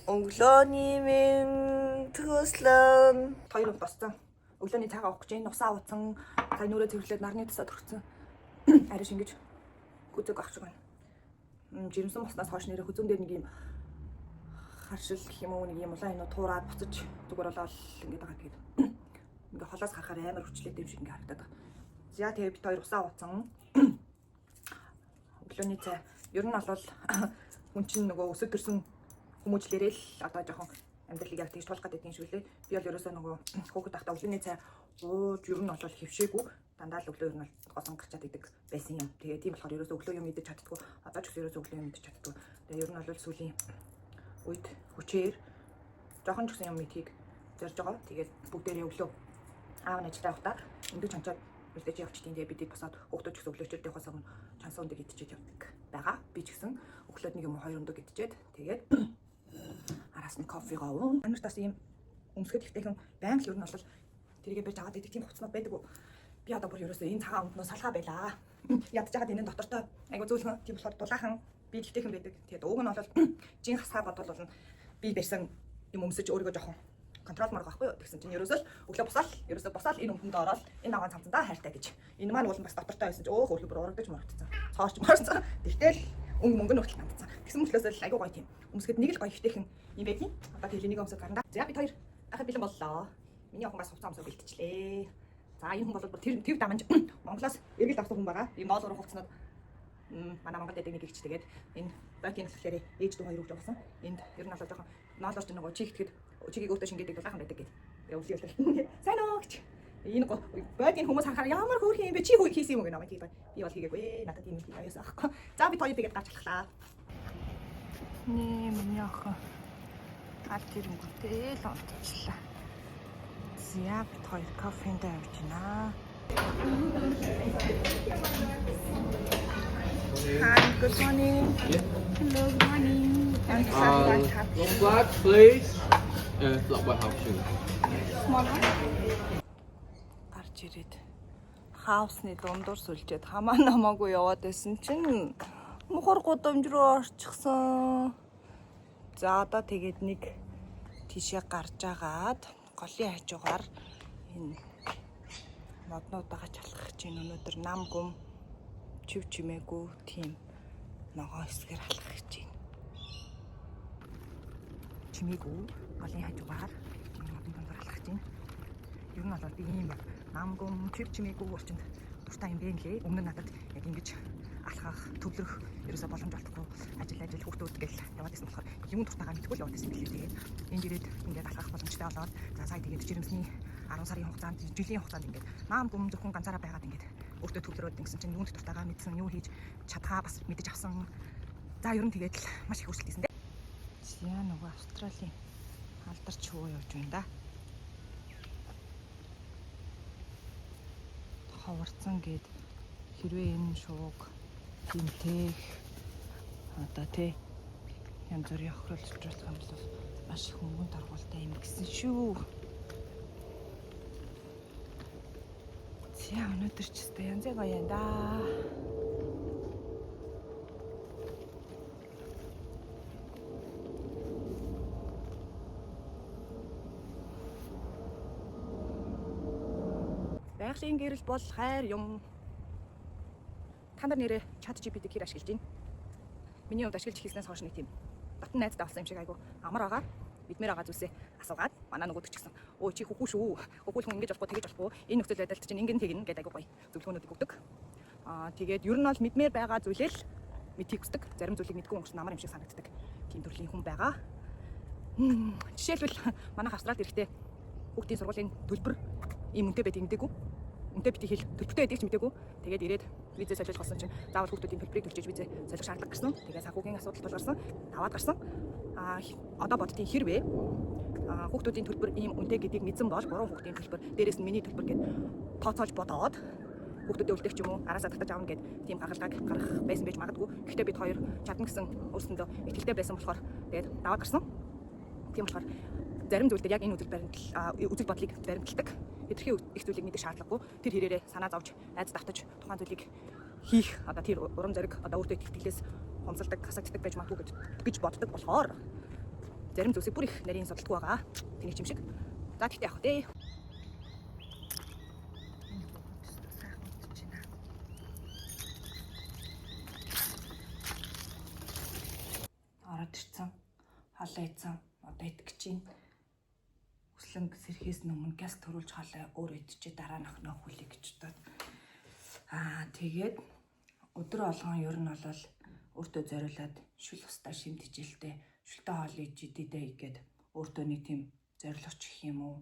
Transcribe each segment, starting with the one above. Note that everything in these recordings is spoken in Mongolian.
Өглөөний минь төслөн. Хоёр удаа боссон. Өглөөний цагаа уух гэж энэ усаа ууцсан. Сая нүрээ цэвэрлээд нарны тусаа төрчихсөн. Арай шингэж гүзэг ах шиг байна. Жирэмсэн боснаас хойш нэрээ хүзүүн дээр нэг юм харшил гэх юм уу нэг юм улаан юм туураад буцаж зүгээр болоод ингэж байгаа тэгээд ингээ холоос харахаар амар хүчлээд юм шиг ингээ харагдаад байгаа. За тэгээд бид хоёр усаа ууцсан. Өглөөний цай ер нь бол хүн чинь нөгөө өсөд төрсөн хүмүүжлэрээ л одоо жоохон амьдралыг яг тэгж тулах гэдэг юм шиг лээ. Би бол ерөөсөө нөгөө хөөхд тахта өглөөний цай ууж ер нь бол хөвшээгүй. Дандаа л өглөө ер нь госон гарчаад идэг байсан юм. Тэгээ тийм болохоор ерөөсөө өглөө юм идэж чаддгүй. Одоо ч ерөөсөө өглөө юм идэж чаддгүй. Тэгээ ер нь бол сүүлийн үед хүчээр жоохон ч гэсэн юм идхийг зорж байгаа. Тэгээд бүгдээрээ өглөө аав нь ажилдаа явахдаа өндөг чанчаад үлдээж явчихтiin. Тэгээ бид босоод хөөхдөж гэсэн өглөөчөд явахаас өмнө чансан өндөг идчихэж явдаг байгаа. Би ч гэсэн өглөөд нэг юм хоёр өндөг идчихээд тэгээд араас нь кофегаа уун. Анарт бас ийм өмсгөд ихтэйхэн байнг л ер нь бол тэрийгэ байж аваад идэх тийм хуцнууд байдаг. Би одоо бүр ерөөсөө энэ цагаан өмднөө салгаа байлаа. Ядж байгаа энэ доктортой айгу зөөлхөн тийм болохоор дулаахан би ихтэйхэн байдаг. Тэгээд ууг нь бол жин хасгаа бодвол би барьсан юм өмсөж өөрийгөө жоохон контролмор байхгүй юу гэсэн чинь ерөөсөө өглөө босаал энэ өмдөнд ороод энэ агаан цамцандаа хайртай гэж. Энэ маань уул бас доктортой байсан чинь өөх өглөө бүр урагдаж морогдсон. Цоорч морсон. Тэгтэл мөнгө нь хүртэл хандсан. Тэгсэн мөртлөөс айгу гоё тийм. Өмсгөд нэг л гоё ихтэйхэн юм байдیں۔ Одоо тэгэл нэг өмсөд гарна. За бид хоёр ахад бэлэн боллоо. Миний охин бас хувцас өмсөд бэлтчихлээ. За энэ хүн бол тэр дамж Монголоос эргэл авсан хүн байгаа. Ийм ноолоор хувцснууд манай Монголд дэдэг нэг ихч тэгээд энэ бакийн гэхлээр ээж дүү хоёр өгч авсан. Энд ер нь бол жоохон ноолоорч нөгөө чихтгэд чигийг өөртөө шингээдэг дулаахан байдаг гэд. Тэгээ өвлөөлөл. Сайн уу гэж. Энэ бакийн хүмүүс харахаар ямар хөөрхөн юм бэ? Чи хийсэн юм уу гэнэ намайг. Би бол хийгээгүй. Надад ийм юм аяасан аахгүй. За бид хоёр тэгээд гарч алхлаа. Миний охин аль тэрэнгүүтэй л онцлаа. За бид хоёр кофенд авч байна. Hi, good morning. Hello, good morning. Black, please. Flat white house sugar. Small one. Гарч ирээд хаусны дундуур сүлжээд хамаа намаагүй яваад байсан чинь мухар гудамж руу орчихсон. За одоо тэгээд нэг тийшээ гарч агаад голын хажуугаар энэ моднуудаа чалах чинь өнөөдөр нам гүм чив чимээгүй тийм ногоо хэсгэр алхах гэж байна. Чимээгүй голын хажуугаар модон дундуур алхах чинь. Ер нь бол би ийм нам гүм чив чимээгүй орчинд дуртай юм бэ нэлээ. Өмнө нь надад яг ингэж алхах, төвлөрөх ерөөсө боломж олдохгүй ажил хүүхдүүд гэл яваад байсан болохоор юм дуртайгаа мэдгүй л яваад байсан билээ. Тэгээд энд ирээд ингээд алхах боломжтой болоод за сая тэгээд жирэмсний 10 сарын хугацаанд жилийн хугацаанд ингээд наам гүм зөвхөн ганцаараа байгаад ингээд өөртөө төвлөрөөд гэсэн чинь юунд дуртайгаа мэдсэн, юу хийж чадхаа бас мэдэж авсан. За ер нь тэгээд л маш их хүсэлт хийсэн дээ. Яа нөгөө Австралийн алдарч хөө явж байна да. Хаварцсан гээд хэрвээ энэ шууг тэмтээх одоо тэ янз бүрийн охирол зурцуулах юм бол маш их хөнгөн таргуултай юм гэсэн шүү. За өнөөдөр ч гэсэн янз гоё юм да. Байгалийн гэрэл бол хайр юм. Та нар нэрээ ChatGPT хэр ашиглаж байна? Миний хувьд ашиглаж хийснээс хойш нэг тийм дотн найзтай болсон юм шиг айгу амар байгаа. Бидмээр байгаа зүйлсээ асуугаад манай нөгөөд ч гэсэн өө чи хөхгүй шүү. Хөхгүй хүн ингэж болохгүй тэгэж болохгүй. Энэ нөхцөл байдалд чинь ингэн тэгнэ гэдэг айгу гоё зөвлөгөөнүүдийг өгдөг. Тэгээд ер нь бол мэдмээр байгаа зүйлээ л мэдхийг хүсдэг. Зарим зүйлийг мэдгүй өнгөрсөн амар юм шиг санагддаг. Тийм төрлийн хүн байгаа. Жишээлбэл манайх Австралид ирэхдээ хүүхдийн сургуулийн төлбөр ийм үнэтэй байдгийг мэдээгүй. Үнэтэй бити хэл төлбөртэй байдгийг ч мэдээгүй. Тэгээд ирээд визээ солиулж болсон чинь заавал хүүхдүүдийн төлбөрийг төлж визээ солих шаардлага гарсан. Тэгээд санхүүгийн асуудал тулгарсан. Даваад гарсан. Одоо боддгийн хэрвээ хүүхдүүдийн төлбөр ийм үнэтэй гэдгийг мэдсэн бол буруу хүүхдийн төлбөр дээрээс нь миний төлбөр гэд тооцоолж бодоод хүүхдүүдэд үлдэх ч юм уу араасаа татаж аавна гэд тийм гаргалгааг гаргах байсан байж магадгүй. Гэхдээ бид хоёр чадна гэсэн өөрсөндөө итгэлтэй байсан болохоор тэгээд даваад гарсан. Тийм болохоор зарим зүйлдер яг энэ үзэл бодлыг баримталдаг. Хэдэрхий их зүйлийг мэдэх шаардлагагүй. Тэр хэрээрээ санаа зовж, айц давтаж тухайн зүйлийг хийх одоо тэр урам зориг одоо өөртөө итгэлээс хомсолдог, хасагддаг байж магадгүй гэж боддог болохоор зарим зүйлсийг бүр их нарийн судалдаггүй байгаа. Тэнийг чимшиг. За тэгтээ явах дээ. Ороод ирсэн. Хоолоо идсэн. Одоо идэх гэж байна. Хүслэн сэрхээс өмнө газ төрүүлж хоолоо өөр идчихээ дараа нь охиноо хүлэе гэж бодоод. Тэгээд өдөр болгон ер нь бол өөртөө зориулаад шүл устаа шимтэж илтэй шүлтэй хоол иж идээ гэгээд өөртөө нэг тийм зориулгач гэх юм уу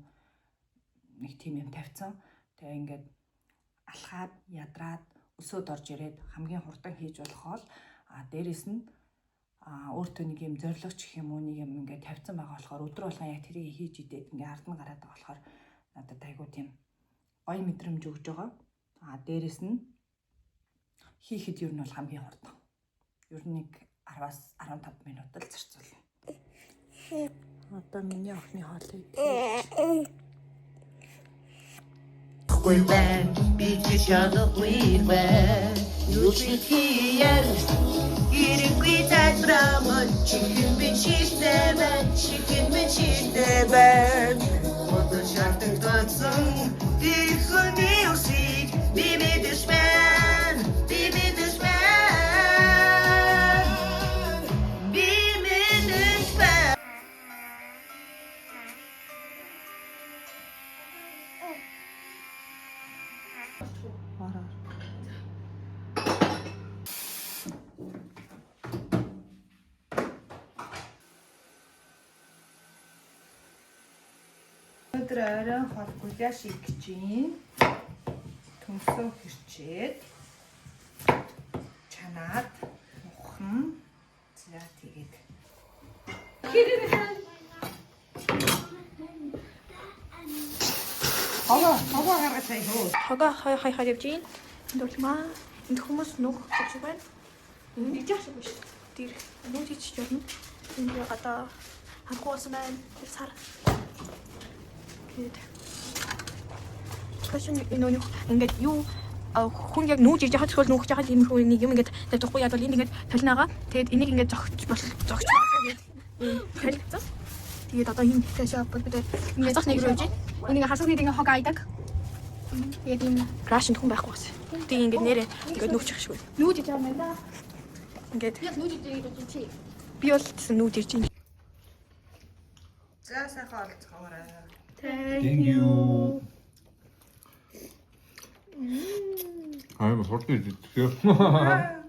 нэг тийм юм тавьсан. Тэгээ ингээд алхаад ядраад өсөөд орж ирээд хамгийн хурдан хийж болох хоол дээрэс нь өөртөө нэг юм зориулгач гэх юм уу нэг юм ингээд тавьсан байгаа болохоор өдөр болгон яг тэрийг хийж идээд ингээд ард нь гараад байгаа болохоор надад айгуу тийм гоё мэдрэмж өгж байгаа. Дээрэс нь хийхэд ер нь бол хамгийн хурдан. Ер нь нэг 10-аас 15 минут л зарцуулна. Одоо миний охины хоолыг When beat each other with when you should hear eating with that drama chicken with cheese never what the shot the song the music baby this man baby this man baby this man өдөр оройн хоол гуляш хийж гин. Төмсөө хэрчээд чанаад мухан за тэгээд хаваа гаргасаа юу. Хага хай явж гин. Энд улмаа. Энд хүмүүс нүх гэж байна. Энд яах юм бэ? Тэр нүх хийж явна. Энд одоо хангуус маань тэр сар. Гэт. Тэшин энэ ингээд юу хүн яг нүүж иж хахад нүүж байгаа юм хөө нэг юм ингээд тавихгүй яд бол энд ингээд толинаага тэгээд энийг ингээд зогч хэлцээ. Тэгээд одоо энэ тэшээ бид ингээд зах нэг рүү ижи. Энийг хасах нэг ингээд хог айдаг. Тэгээд энэ крашн хүн байхгүй бас. Тэгээд ингээд нэрээ ингээд нүүчих шүү. Нүүж иж байгаа юм да. Ингээд яг нүүж иж байгаа чи. Би бол нүүж иж байна. За сайхан олцгоорой. Thank you. I'm a fortune.